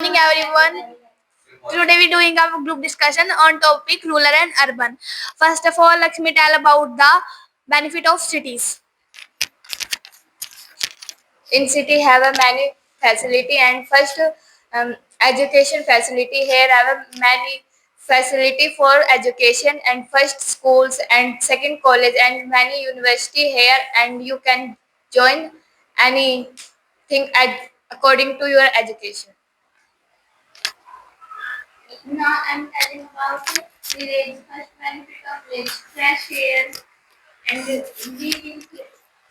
morning, everyone. Today we're doing a group discussion on topic rural and urban. First of all, let me tell about the benefit of cities. In city have a many facility and first education facility here have a many facility for education and first schools and second college and many university here and you can join anything according to your education. Now I'm telling about village. First benefit of village, fresh air, and we live,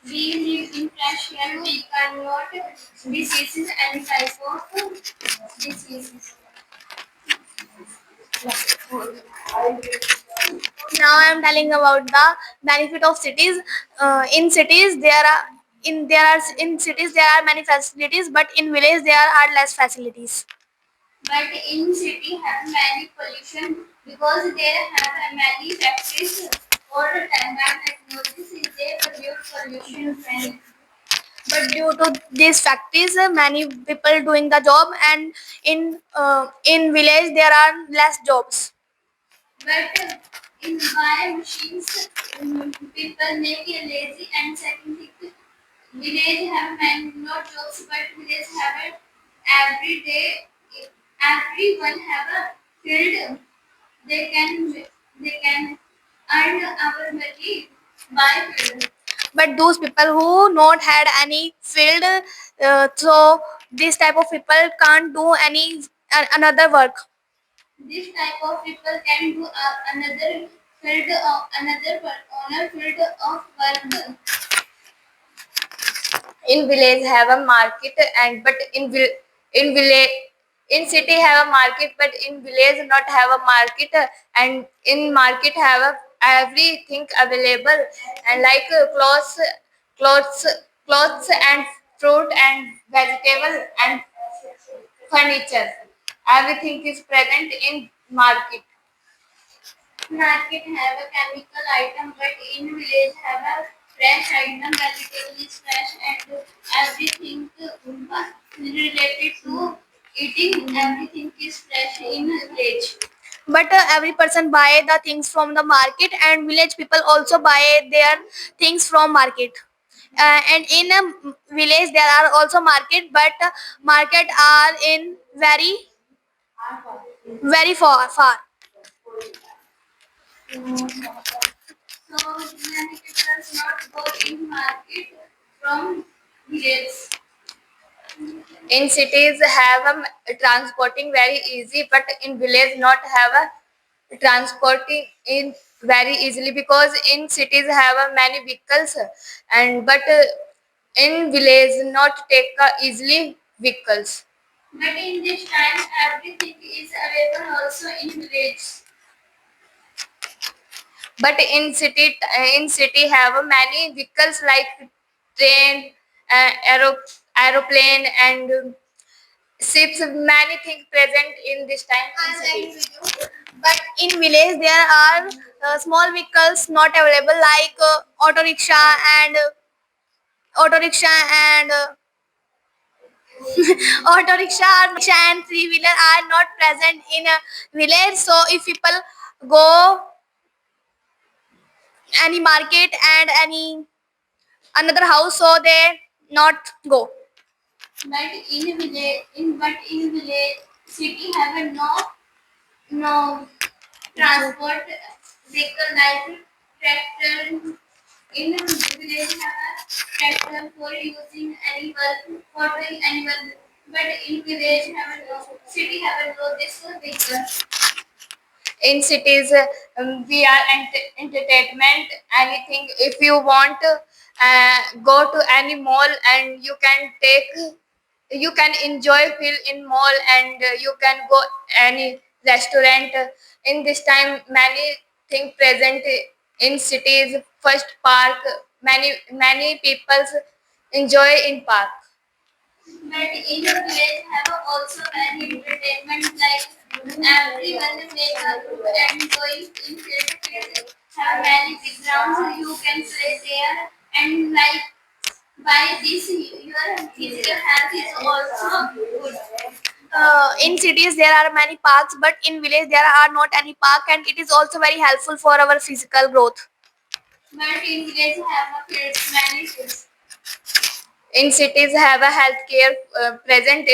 we live in fresh air. We cannot diseases and type of diseases. Now I'm telling about the benefit of cities. In cities in cities there are many facilities, but in village there are less facilities. But in city have many pollution because there have many factories all the time and technologies they produce pollution friendly. But due to these factories, many people doing the job, and in village there are less jobs. But in by machines, people make you lazy and second thing, village have many not jobs, but village have it every day. Everyone have a field. They can they can earn our money by field. But those people who not had any field, so this type of people can't do any another work. This type of people can do another field of another owner field of work. In village have a market and but in village in city have a market but in village not have a market and in market have a, everything available and like clothes clothes and fruit and vegetable and furniture, everything is present in market. Market have a chemical item, but in village have a fresh item. Vegetable is fresh and everything related to eating. Everything is fresh in village. But every person buy the things from the market, and village people also buy their things from market. And in a village there are also market, but market are in very far. So many people not go in market from village. In cities have a transporting very easy, but in village not have a transporting in very easily because in cities have a many vehicles and but in village not take easily vehicles. But in this time everything is available also in village. But in city have many vehicles like train, aeroplane and ships. Many things present in this time in city. But in village there are small vehicles not available like auto rickshaw and and three wheeler are not present in a village. So if people go any market and any another house, so they not go. But in village city have a no transport vehicle like tractor. In village have a tractor for using any work for doing any work. But in village have a no city have a no this vehicle. In cities we are entertainment anything if you want go to any mall and you can enjoy feel in mall and you can go any restaurant. In this time many things present in cities. First park, many people enjoy in park. But in the village have also many entertainment like everyone make a group and going in field have many big grounds you can play there and like by this your physical health is also good. In cities there are many parks, but in village there are not any park, and it is also very helpful for our physical growth. But in village have a many fields. In cities have a healthcare present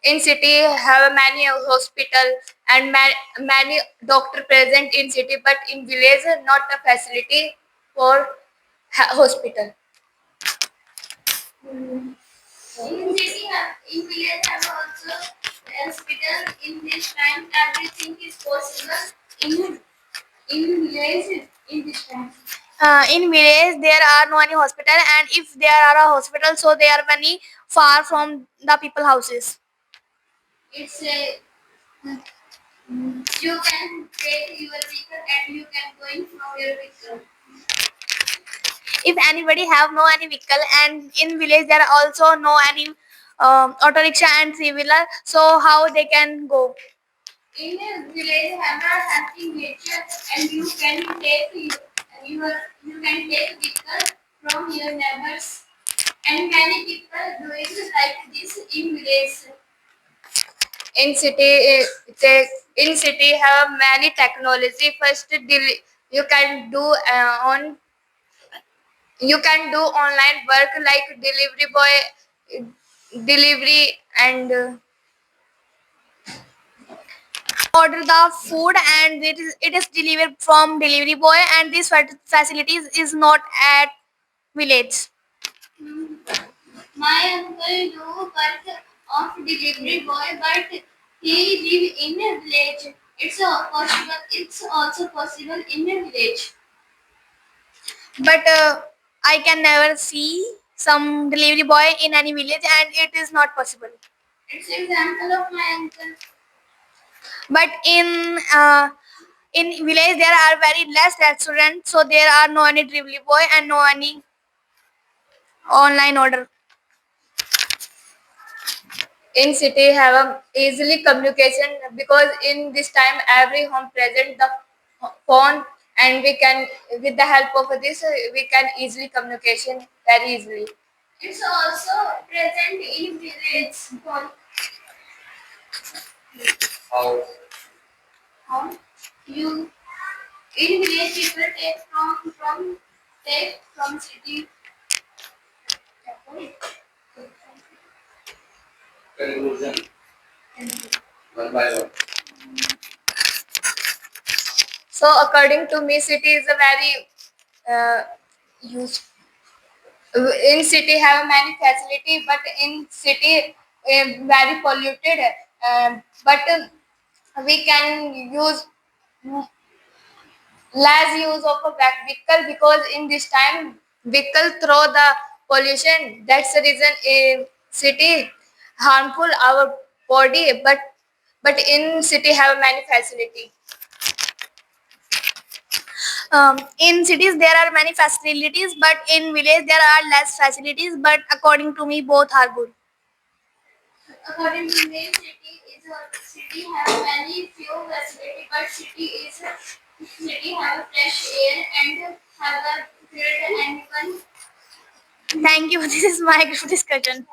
in city have many hospital and many doctor present in city, but in village not a facility for hospital. In city, in village have also hospital. In this time, everything is possible. In village, in this time. In village, there are no any hospital, and if there are a hospital, so they are many far from the people houses. It's a you can take your vehicle and you can go in from your vehicle. If anybody have no any vehicle, and in village there are also no any auto rickshaw and three wheeler, so how they can go? In a village have a healthy nature, and you can take you can take vehicle from your neighbors, and many people doing like this in village. In city in city have many technology. First you can do on you can do online work like delivery boy delivery and order the food, and it is delivered from delivery boy, and this facilities is not at village. My uncle do work of delivery boy, but he live in a village. It's also possible in a village. But I can never see some delivery boy in any village, and it is not possible. It's example of my uncle. But in village there are very less restaurants, so there are no any delivery boy and no any online order. In city have a easily communication, because in this time every home present the phone, and we can with the help of this we can easily communication very easily. It's also present in village phone. How? How? You in village people take from city. Conclusion. One by one. So according to me, city is a very use. In city have many facility, but in city very polluted. But we can use less use of a vehicle, because in this time vehicle throw the pollution. That's the reason in city harmful our body, but in city have many facility. In cities there are many facilities, but in village there are less facilities, but according to me both are good. According to me, city have many few facilities, but city have fresh air and have a good animal. Thank you. This is my group discussion.